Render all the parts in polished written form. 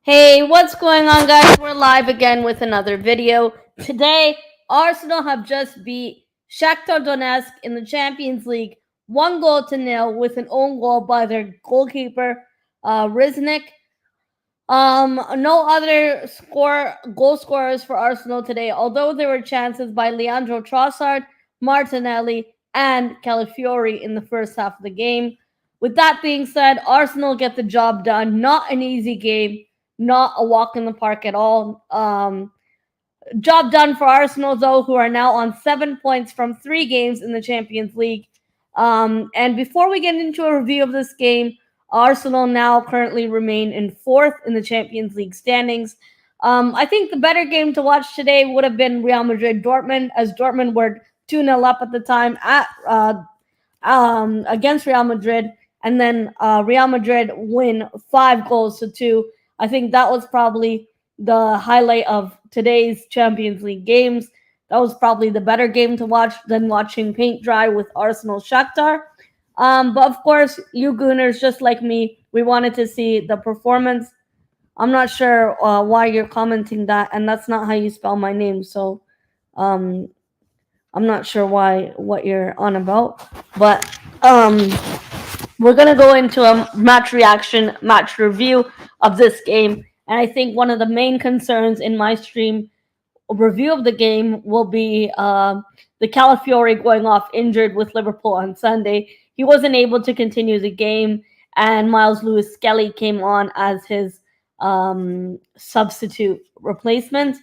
Hey, what's going on, guys? We're live again with another video. Today, Arsenal have just beat Shakhtar Donetsk in the Champions League, 1-0 with an own goal by their goalkeeper, Riznik. No other goal scorers for Arsenal today, although there were chances by Leandro Trossard, Martinelli, and Calafiori in the first half of the game. With that being said, Arsenal get the job done. Not an easy game, not a walk in the park at all. Job done for Arsenal, though, who are now on 7 points from 3 games in the Champions League. And before we get into a review of this game, Arsenal now currently remain in 4th in the Champions League standings. I think the better game to watch today would have been Real Madrid-Dortmund, as Dortmund were 2-0 up at the time against Real Madrid, and then Real Madrid win 5-2. I think that was probably the highlight of today's Champions League games. That was probably the better game to watch than watching paint dry with Arsenal Shakhtar. But of course, you Gooners, just like me, we wanted to see the performance. I'm not sure why you're commenting that, and that's not how you spell my name. So I'm not sure what you're on about. But we're gonna go into a match reaction, match review of this game. And I think one of the main concerns in my stream review of the game will be the Calafiori going off injured with Liverpool on Sunday. He wasn't able to continue the game, and Miles Lewis-Skelly came on as his substitute replacement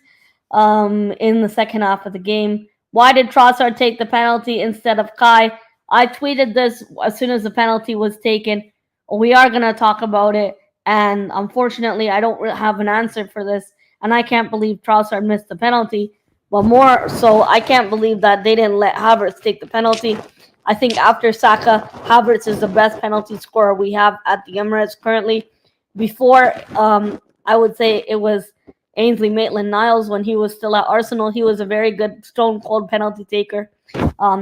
in the second half of the game. Why did Trossard take the penalty instead of Kai? I tweeted this as soon as the penalty was taken. We are going to talk about it. And unfortunately, I don't have an answer for this. And I can't believe Trossard missed the penalty. But more so, I can't believe that they didn't let Havertz take the penalty. I think after Saka, Havertz is the best penalty scorer we have at the Emirates currently. Before, I would say it was Ainsley Maitland-Niles when he was still at Arsenal. He was a very good stone-cold penalty taker.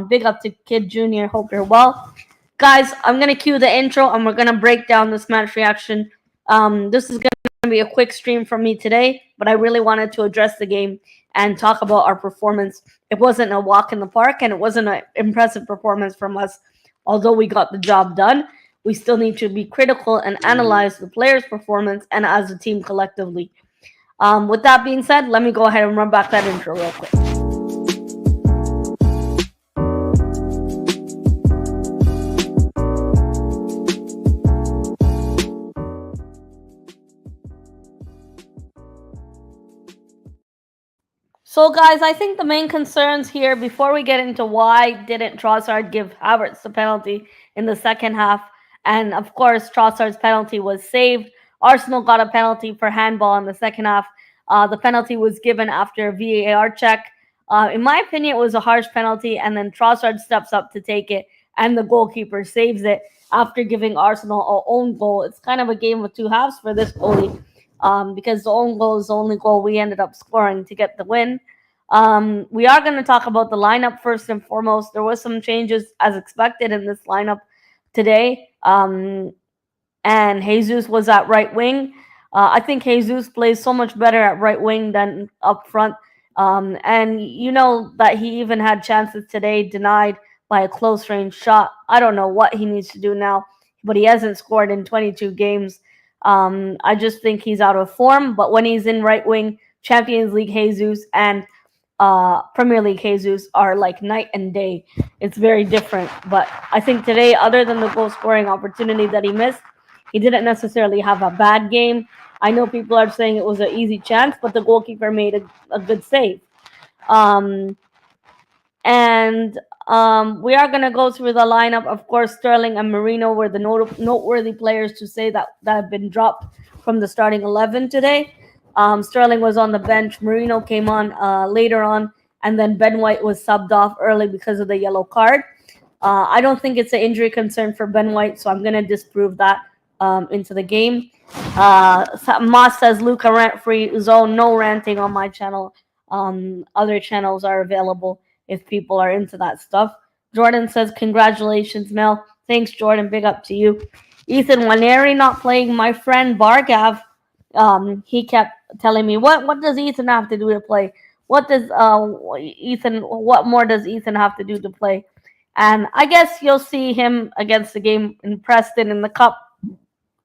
Big up to Kid Jr. Hope you're well. Guys, I'm going to cue the intro, and we're going to break down this match reaction. This is going to be a quick stream from me today, but I really wanted to address the game and talk about our performance. It wasn't a walk in the park, and it wasn't an impressive performance from us. Although we got the job done, we still need to be critical and analyze the players' performance and as a team collectively. With that being said, let me go ahead and run back that intro real quick. So, guys, I think the main concerns here, before we get into why didn't Trossard give Havertz the penalty in the second half, and of course, Trossard's penalty was saved. Arsenal got a penalty for handball in the second half. The penalty was given after a VAR check. In my opinion, it was a harsh penalty, and then Trossard steps up to take it, and the goalkeeper saves it after giving Arsenal our own goal. It's kind of a game of two halves for this goalie. Because the own goal is the only goal we ended up scoring to get the win. We are going to talk about the lineup first and foremost. There was some changes as expected in this lineup today. And Jesus was at right wing. I think Jesus plays so much better at right wing than up front. And you know that he even had chances today denied by a close range shot. I don't know what he needs to do now, but he hasn't scored in 22 games. I just think he's out of form, but when he's in right wing, Champions League Jesus and Premier League Jesus are like night and day. It's very different. But I think today, other than the goal scoring opportunity that he missed, he didn't necessarily have a bad game. I know people are saying it was an easy chance, but the goalkeeper made a good save. We are going to go through the lineup. Of course, Sterling and Merino were the noteworthy players to say that have been dropped from the starting 11 today. Sterling was on the bench. Merino came on later on. And then Ben White was subbed off early because of the yellow card. I don't think it's an injury concern for Ben White, so I'm going to disprove that into the game. Moss says, Luca rant-free zone. No ranting on my channel. Other channels are available if people are into that stuff. Jordan says, congratulations, Mel. Thanks, Jordan. Big up to you. Ethan Waneri not playing. My friend Bargav he kept telling me, what does Ethan have to do to play? What more does Ethan have to do to play? And I guess you'll see him against the game in Preston in the cup,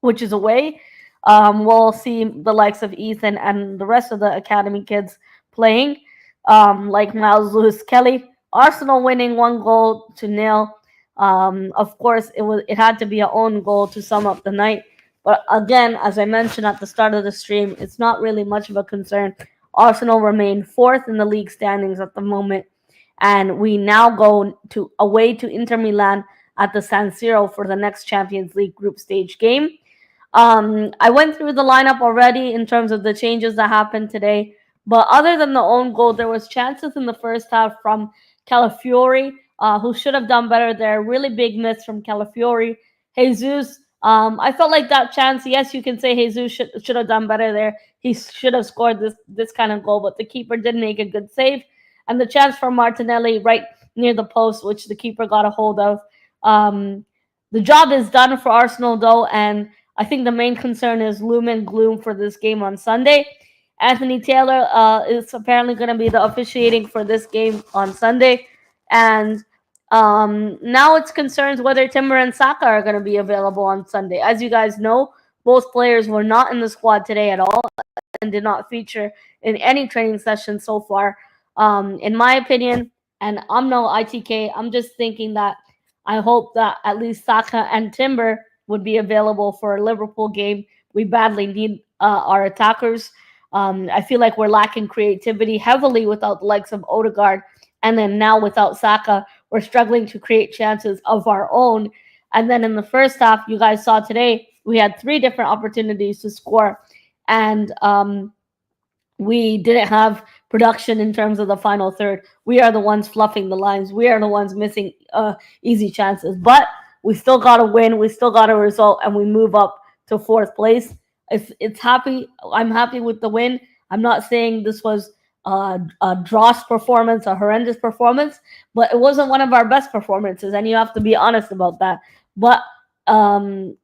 which is away. We'll see the likes of Ethan and the rest of the academy kids playing, like Miles Lewis Kelly. Arsenal winning 1-0. Of course, it had to be a own goal to sum up the night. But again, as I mentioned at the start of the stream, it's not really much of a concern. Arsenal remain fourth in the league standings at the moment, and we now go to away to Inter Milan at the San Siro for the next Champions League group stage game. I went through the lineup already in terms of the changes that happened today, but other than the own goal, there was chances in the first half from Calafiori, who should have done better there. Really big miss from Calafiori. Jesus, I felt like that chance. Yes, you can say Jesus should have done better there. He should have scored this kind of goal, but the keeper did make a good save. And the chance for Martinelli right near the post, which the keeper got a hold of. The job is done for Arsenal though, and I think the main concern is loom and gloom for this game on Sunday. Anthony Taylor is apparently going to be the officiating for this game on Sunday, and now it's concerns whether Timber and Saka are going to be available on Sunday. As you guys know, both players were not in the squad today at all and did not feature in any training session so far. In my opinion, and I'm no ITK, I'm just thinking that I hope that at least Saka and Timber would be available for a Liverpool game. We badly need our attackers. I feel like we're lacking creativity heavily without the likes of Odegaard, and then now without Saka, we're struggling to create chances of our own. And then in the first half, you guys saw today, we had 3 different opportunities to score, and we didn't have production in terms of the final third. We are the ones fluffing the lines. We are the ones missing easy chances. But we still got a win. We still got a result, and we move up to 4th place. It's happy. I'm happy with the win. I'm not saying this was a dross performance, a horrendous performance, but it wasn't one of our best performances, and you have to be honest about that. But I'm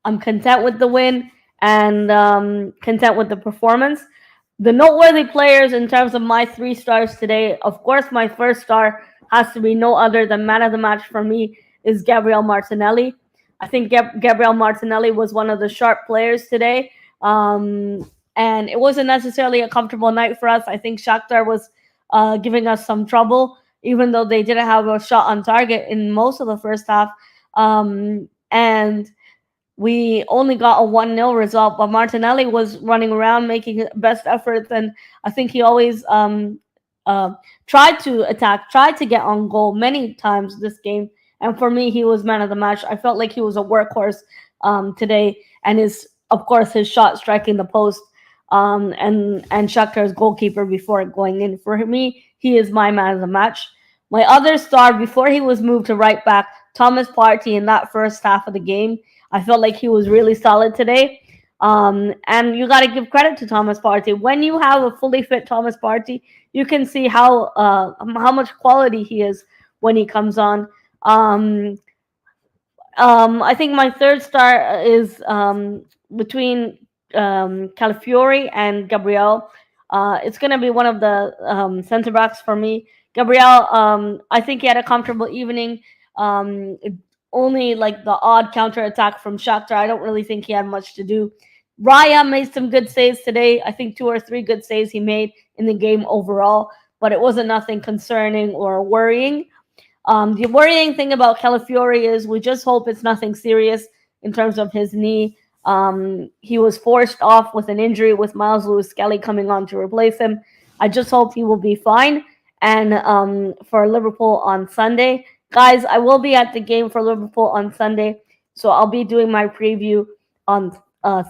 content with the win and content with the performance. The noteworthy players in terms of my 3 stars today, of course, my first star has to be no other than man of the match for me is Gabriel Martinelli. I think Gabriel Martinelli was one of the sharp players today, and it wasn't necessarily a comfortable night for us. I think Shakhtar was giving us some trouble, even though they didn't have a shot on target in most of the first half, and we only got a 1-0 result, but Martinelli was running around making best efforts, and I think he always tried to attack, tried to get on goal many times this game. And for me, he was man of the match. I felt like he was a workhorse today, and of course his shot striking the post, and Shakhtar's goalkeeper before going in. For me, he is my man of the match. My other star before he was moved to right back, Thomas Partey, in that first half of the game. I felt like he was really solid today. And you got to give credit to Thomas Partey. When you have a fully fit Thomas Partey, you can see how much quality he is when he comes on. I think my third star is between Calafiori and Gabriel. It's going to be one of the center backs for me. Gabriel, I think he had a comfortable evening. Only like the odd counter attack from Shakhtar. I don't really think he had much to do. Raya made some good saves today. I think 2 or 3 good saves he made in the game overall, but it wasn't nothing concerning or worrying. The worrying thing about Calafiori is we just hope it's nothing serious in terms of his knee. He was forced off with an injury with Miles Lewis Kelly coming on to replace him. I just hope he will be fine. And for Liverpool on Sunday, guys, I will be at the game for Liverpool on Sunday, so I'll be doing my preview on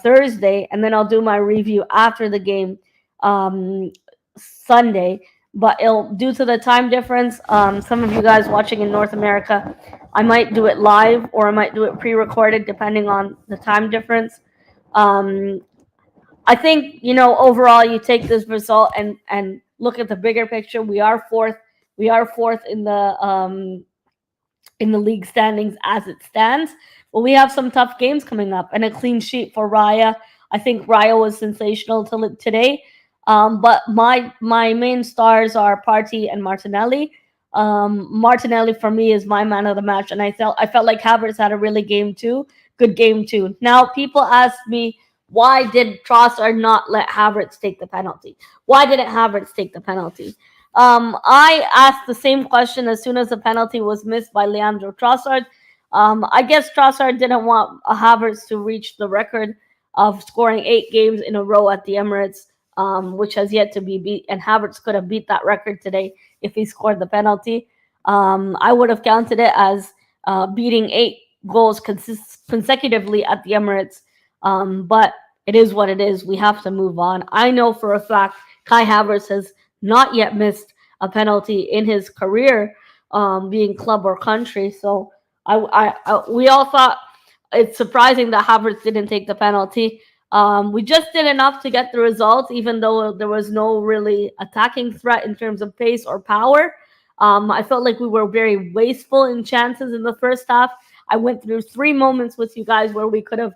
Thursday, and then I'll do my review after the game Sunday. But due to the time difference, some of you guys watching in North America, I might do it live or I might do it pre-recorded depending on the time difference. I think, overall you take this result and look at the bigger picture. We are fourth. We are fourth in the league standings as it stands. Well, we have some tough games coming up and a clean sheet for Raya. I think Raya was sensational today. But my main stars are Party and Martinelli. Martinelli for me is my man of the match, and I felt like Havertz had a really game too, good game too. Now people ask me, why did Trossard not let Havertz take the penalty? Why didn't Havertz take the penalty? I asked the same question as soon as the penalty was missed by Leandro Trossard. I guess Trossard didn't want Havertz to reach the record of scoring 8 games in a row at the Emirates, which has yet to be beat. And Havertz could have beat that record today if he scored the penalty. I would have counted it as beating 8 goals consecutively at the Emirates. But it is what it is. We have to move on. I know for a fact Kai Havertz has not yet missed a penalty in his career, being club or country. So we all thought it's surprising that Havertz didn't take the penalty. We just did enough to get the results, even though there was no really attacking threat in terms of pace or power. I felt like we were very wasteful in chances in the first half. I went through 3 moments with you guys where we could have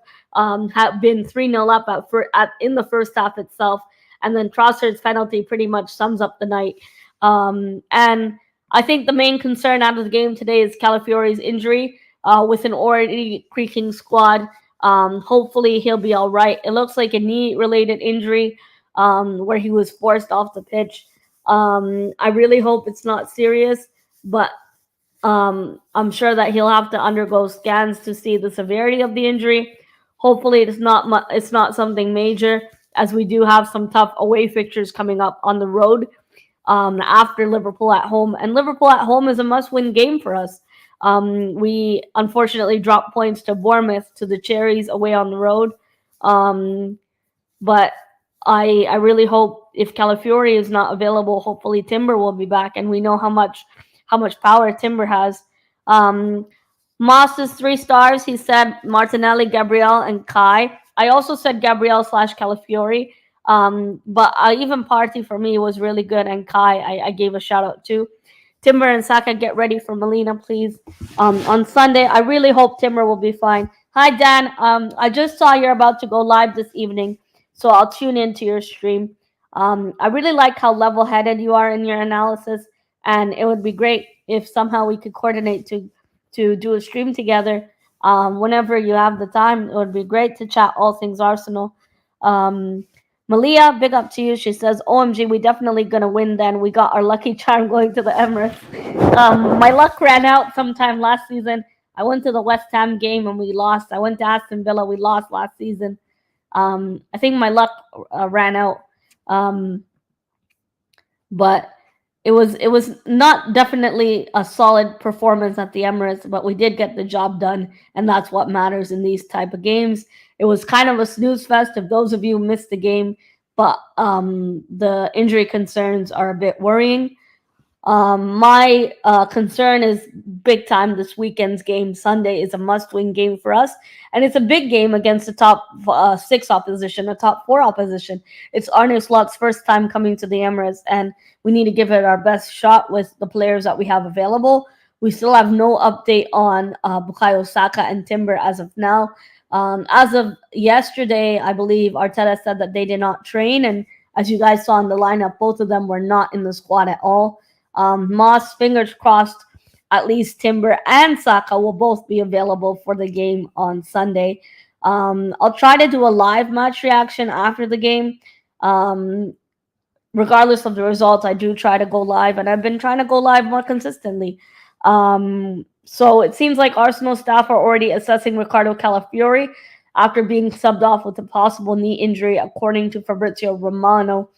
been 3-0 up in the first half itself. And then Trossard's penalty pretty much sums up the night. And I think the main concern out of the game today is Calafiori's injury. With an already creaking squad, hopefully he'll be all right. It looks like a knee-related injury, where he was forced off the pitch. I really hope it's not serious, but I'm sure that he'll have to undergo scans to see the severity of the injury. Hopefully, it's not something major, as we do have some tough away fixtures coming up on the road, after Liverpool at home. And Liverpool at home is a must-win game for us. We unfortunately dropped points to Bournemouth, to the Cherries away on the road. But I really hope, if Calafiori is not available, hopefully Timber will be back, and we know how much power Timber has. Moss is 3 stars. He said Martinelli, Gabriel, and Kai. I also said Gabriel / Calafiori. But even Party for me was really good, and Kai I gave a shout out to. Timber and Saka, get ready for Molina, please. On Sunday, I really hope Timber will be fine. Hi, Dan. I just saw you're about to go live this evening, so I'll tune into your stream. I really like how level-headed you are in your analysis, and it would be great if somehow we could coordinate to do a stream together. Whenever you have the time, it would be great to chat all things Arsenal. Malia, big up to you. She says, OMG, we definitely gonna win then. We got our lucky charm going to the Emirates. My luck ran out sometime last season. I went to the West Ham game and we lost. I went to Aston Villa. We lost last season. I think my luck ran out. But it was not definitely a solid performance at the Emirates, but we did get the job done, and that's what matters in these type of games. It was kind of a snooze fest if those of you missed the game, but the injury concerns are a bit worrying. My concern is big time this weekend's game. Sunday is a must-win game for us, and it's a big game against the top 6 opposition, the top 4 opposition. It's Arne Slot's first time coming to the Emirates, and we need to give it our best shot with the players that we have available. We still have no update on Bukayo Saka and Timber as of now. As of yesterday, I believe Arteta said that they did not train, and as you guys saw in the lineup, both of them were not in the squad at all. Moss, fingers crossed, at least Timber and Saka will both be available for the game on Sunday. I'll try to do a live match reaction after the game. Regardless of the results, I do try to go live, and I've been trying to go live more consistently. So it seems like Arsenal staff are already assessing Ricardo Calafiori after being subbed off with a possible knee injury, according to Fabrizio Romano.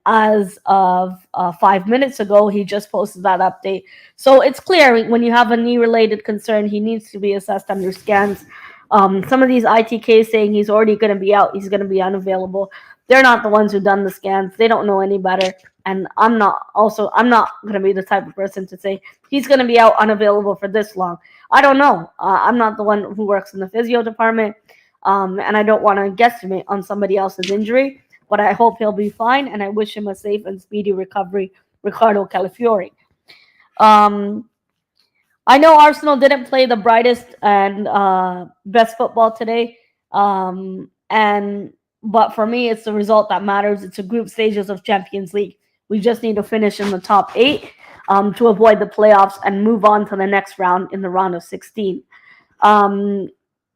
As of 5 minutes ago, he just posted that update. So it's clear when you have a knee-related concern, he needs to be assessed under scans. Some of these ITKs saying he's already going to be out, he's going to be unavailable. They're not the ones who done the scans. They don't know any better. And I'm not going to be the type of person to say he's going to be out unavailable for this long. I don't know. I'm not the one who works in the physio department. And I don't want to guesstimate on somebody else's injury. But I hope he'll be fine, and I wish him a safe and speedy recovery, Ricardo Calafiori. I know Arsenal didn't play the brightest and best football today, and but for me, it's the result that matters. It's the group stages of Champions League. We just need to finish in the top eight to avoid the playoffs and move on to the next round in the round of 16. Um,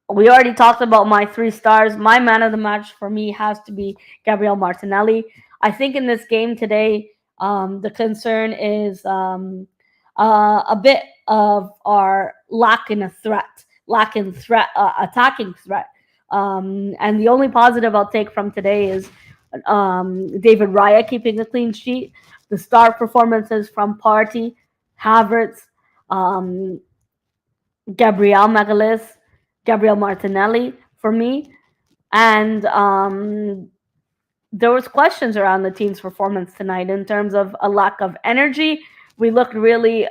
we already talked about my three stars. My man of the match for me has to be Gabriel Martinelli. I think in this game today, the concern is a bit of our lack in threat, attacking threat. And the only positive I'll take from today is David Raya keeping a clean sheet. The star performances from Partey, Havertz, um, Gabriel Magalhaes, Gabriel Martinelli for me, and there was questions around the team's performance tonight in terms of a lack of energy. We looked really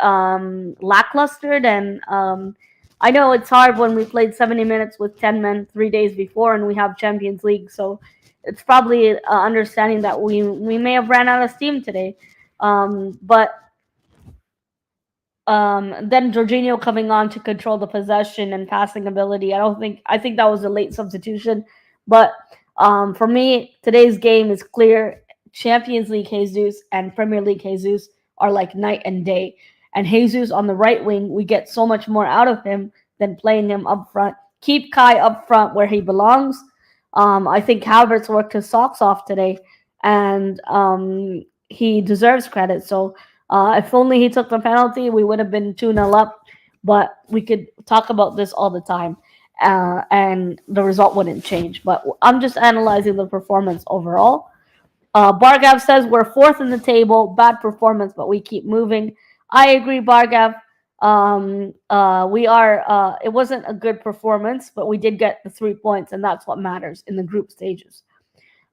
lackluster, and I know it's hard when we played 70 minutes with 10 men 3 days before, and we have Champions League, so it's probably understanding that we may have ran out of steam today. But then Jorginho coming on to control the possession and passing ability. I think that was a late substitution, but for me, today's game is clear. Champions League Jesus and Premier League Jesus are like night and day. And Jesus on the right wing, we get so much more out of him than playing him up front. Keep Kai up front where he belongs. I think Havertz worked his socks off today, and he deserves credit. So if only he took the penalty, we would have been 2-0 up. But we could talk about this all the time, and the result wouldn't change. But I'm just analyzing the performance overall. Bargav says we're fourth in the table, bad performance, but we keep moving. I agree, Bargav. We are. It wasn't a good performance, but we did get the 3 points, and that's what matters in the group stages.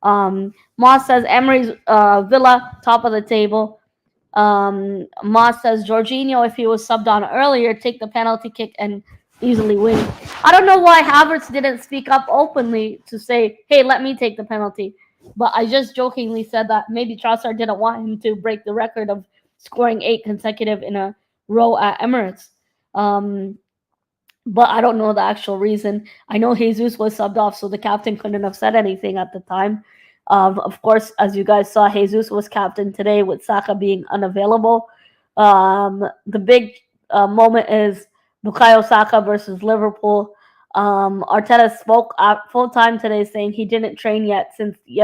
Moss says Emery's Villa top of the table. Moss says Jorginho, if he was subbed on earlier, take the penalty kick and easily win. I don't know why Havertz didn't speak up openly to say, "Hey, let me take the penalty." But I just jokingly said that maybe Trossard didn't want him to break the record of scoring 8 consecutive in a row at Emirates. Um, but I don't know the actual reason. I know Jesus was subbed off, so the captain couldn't have said anything at the time. Of course, as you guys saw, Jesus was captain today with Saka being unavailable. The big moment is Bukayo Saka versus Liverpool. Arteta spoke at full time today saying he didn't train yet since the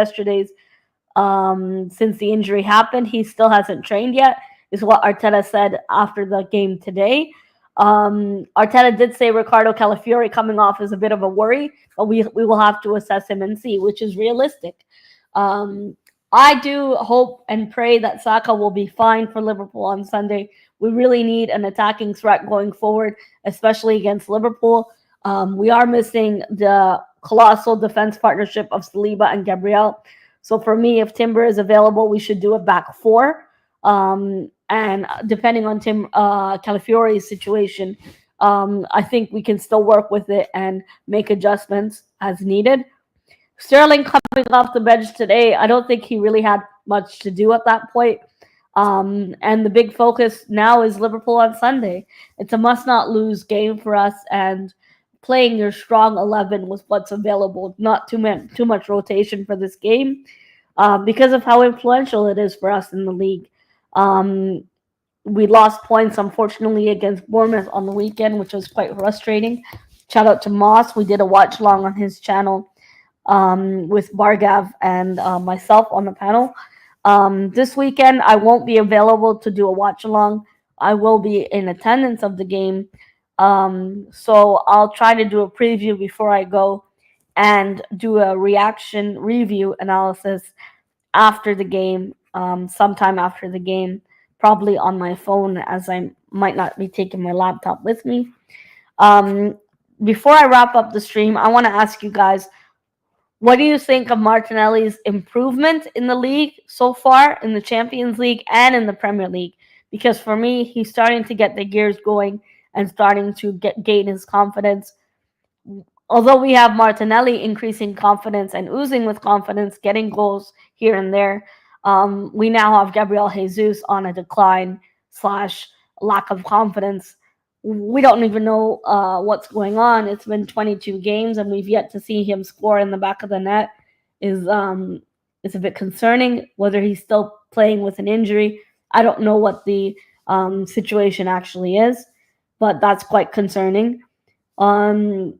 injury happened. He still hasn't trained yet, is what Arteta said after the game today. Arteta did say Ricardo Calafiori coming off is a bit of a worry, but we will have to assess him and see, which is realistic. I do hope and pray that Saka will be fine for Liverpool on Sunday. We really need an attacking threat going forward, especially against Liverpool. We are missing the colossal defense partnership of Saliba and Gabriel. So for me, if Timber is available, we should do a back four. And depending on Calafiori's situation, I think we can still work with it and make adjustments as needed. Sterling coming off the bench today, I don't think he really had much to do at that point. And the big focus now is Liverpool on Sunday. It's a must-not-lose game for us, and playing your strong 11 was what's available. Not too much rotation for this game because of how influential it is for us in the league. We lost points, unfortunately, against Bournemouth on the weekend, which was quite frustrating. Shout out to Moss. We did a watch-along on his channel with Bargav and myself on the panel. This weekend, I won't be available to do a watch-along. I will be in attendance of the game. So I'll try to do a preview before I go and do a reaction review analysis after the game, sometime after the game, probably on my phone, as I might not be taking my laptop with me. Before I wrap up the stream, I want to ask you guys, what do you think of Martinelli's improvement in the league so far, in the Champions League and in the Premier League? Because for me, he's starting to get the gears going and starting to gain his confidence. Although we have Martinelli increasing confidence and oozing with confidence, getting goals here and there, we now have Gabriel Jesus on a decline / lack of confidence. we don't even know what's going on. It's been 22 games, and we've yet to see him score in the back of the net. Is is a bit concerning. Whether he's still playing with an injury, I don't know what the situation actually is, but that's quite concerning. Um,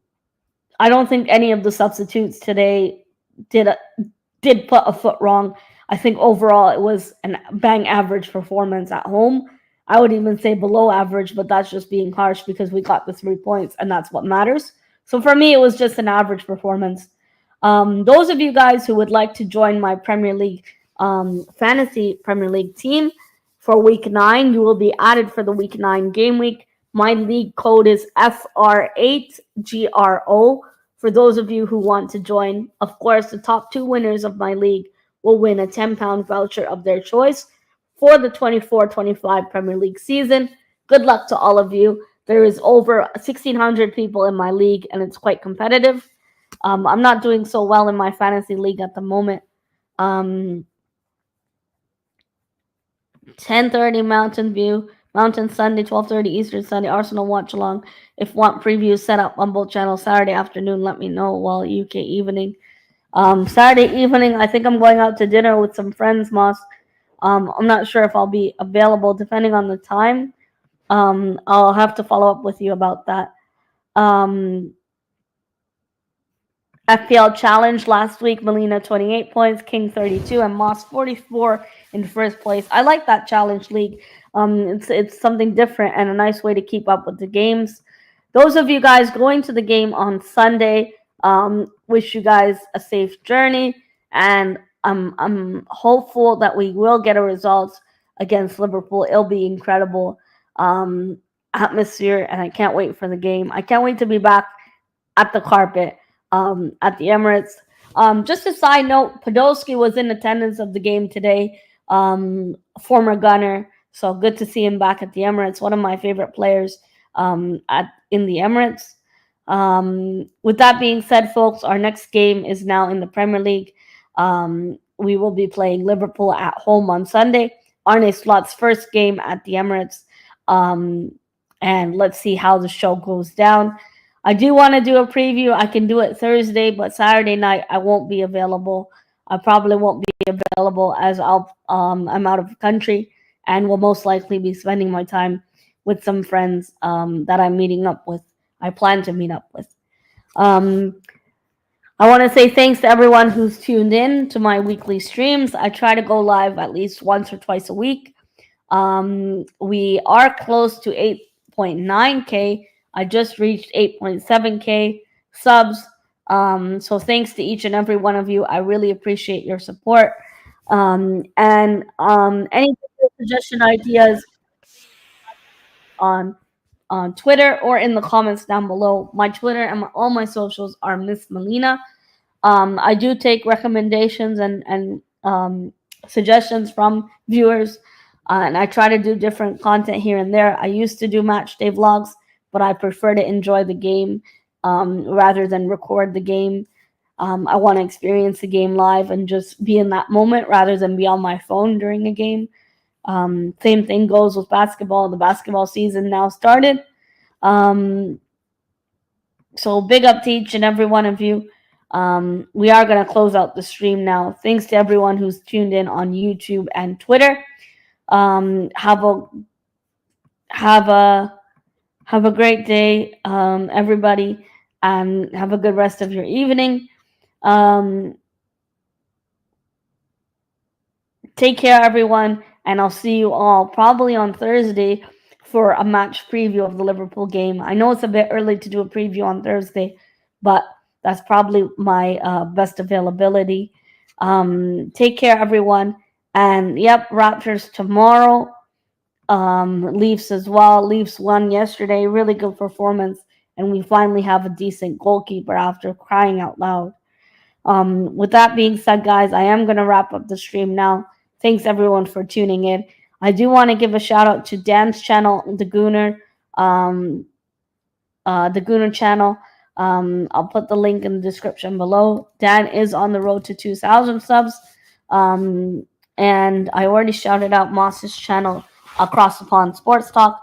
I don't think any of the substitutes today did did put a foot wrong. I think overall it was an bang average performance at home. I would even say below average, but that's just being harsh because we got the 3 points and that's what matters. So for me, it was just an average performance. Those of you guys who would like to join my Premier League fantasy Premier League team for week 9, you will be added for the week 9 game week. My league code is FR8GRO. For those of you who want to join, of course, the top 2 winners of my league will win a £10 voucher of their choice for the 24-25 Premier League season. Good luck to all of you. There is over 1,600 people in my league, and it's quite competitive. I'm not doing so well in my fantasy league at the moment. 10:30 Mountain View, Mountain Sunday, 12:30 Eastern Sunday, Arsenal watch along. If want previews set up on both channels Saturday afternoon, let me know. While UK evening. Saturday evening, I think I'm going out to dinner with some friends, Moss. I'm not sure if I'll be available depending on the time. I'll have to follow up with you about that. FPL Challenge last week, Melina 28 points, King 32, and Moss 44 in first place. I like that challenge league. It's something different and a nice way to keep up with the games. Those of you guys going to the game on Sunday, wish you guys a safe journey, and I'm hopeful that we will get a result against Liverpool. It'll be incredible atmosphere, and I can't wait for the game. I can't wait to be back at the carpet at the Emirates. Just a side note, Podolski was in attendance of the game today, former Gunner. So good to see him back at the Emirates. One of my favorite players in the Emirates. With that being said, folks, our next game is now in the Premier League. We will be playing Liverpool at home on Sunday. Arne Slot's first game at the Emirates. And let's see how the show goes down. I do want to do a preview. I can do it Thursday, but Saturday night I won't be available. I probably won't be available as I'm out of the country and will most likely be spending my time with some friends that I'm meeting up with. I plan to meet up with. I want to say thanks to everyone who's tuned in to my weekly streams. I try to go live at least once or twice a week. We are close to 8.9K. I just reached 8.7K subs. So thanks to each and every one of you. I really appreciate your support. Any suggestion ideas on Twitter or in the comments down below. My Twitter and all my socials are Miss Melina. I do take recommendations and suggestions from viewers, and I try to do different content here and there. I used to do match day vlogs, but I prefer to enjoy the game rather than record the game. I want to experience the game live and just be in that moment rather than be on my phone during a game. Same thing goes with basketball. The basketball season now started. So big up to each and every one of you. We are going to close out the stream now. Thanks to everyone who's tuned in on YouTube and Twitter. Have a great day, everybody, and have a good rest of your evening. Take care, everyone, and I'll see you all probably on Thursday for a match preview of the Liverpool game. I know it's a bit early to do a preview on Thursday, but that's probably my best availability. Take care, everyone. And yep, Raptors tomorrow. Leafs as well. Leafs won yesterday. Really good performance. And we finally have a decent goalkeeper after crying out loud. With that being said, guys, I am going to wrap up the stream now. Thanks, everyone, for tuning in. I do want to give a shout out to Dan's channel, the Gooner channel. I'll put the link in the description below. Dan is on the road to 2,000 subs. And I already shouted out Moss's channel, Across the Pond Sports Talk.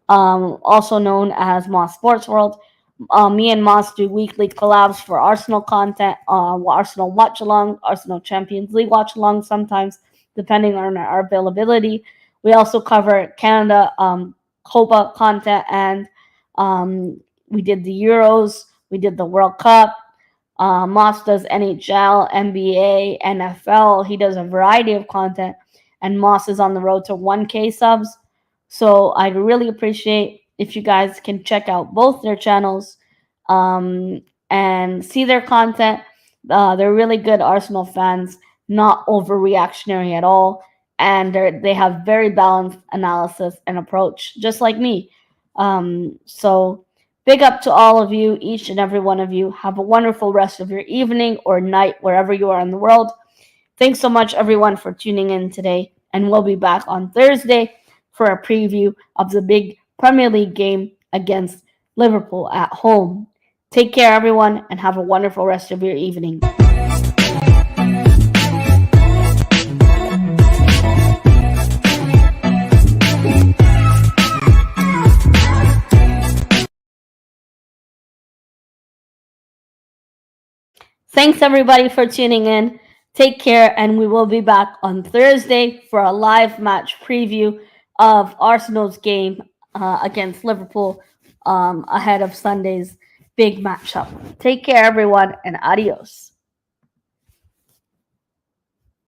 also known as Moss Sports World. Me and Moss do weekly collabs for Arsenal content, Arsenal watch along, Arsenal Champions League watch along sometimes, depending on our availability. We also cover Canada Copa content, and we did the Euros, we did the World Cup. Moss does NHL, NBA, NFL. He does a variety of content, and Moss is on the road to 1K subs. So I'd really appreciate if you guys can check out both their channels um, and see their content. They're really good Arsenal fans, not overreactionary at all, and they have very balanced analysis and approach, just like me. So big up to all of you, each and every one of you. Have a wonderful rest of your evening or night, wherever you are in the world. Thanks so much, everyone, for tuning in today. And we'll be back on Thursday for a preview of the big Premier League game against Liverpool at home. Take care, everyone, and have a wonderful rest of your evening. Thanks, everybody, for tuning in. Take care, and we will be back on Thursday for a live match preview of Arsenal's game against Liverpool ahead of Sunday's big matchup. Take care, everyone, and adios.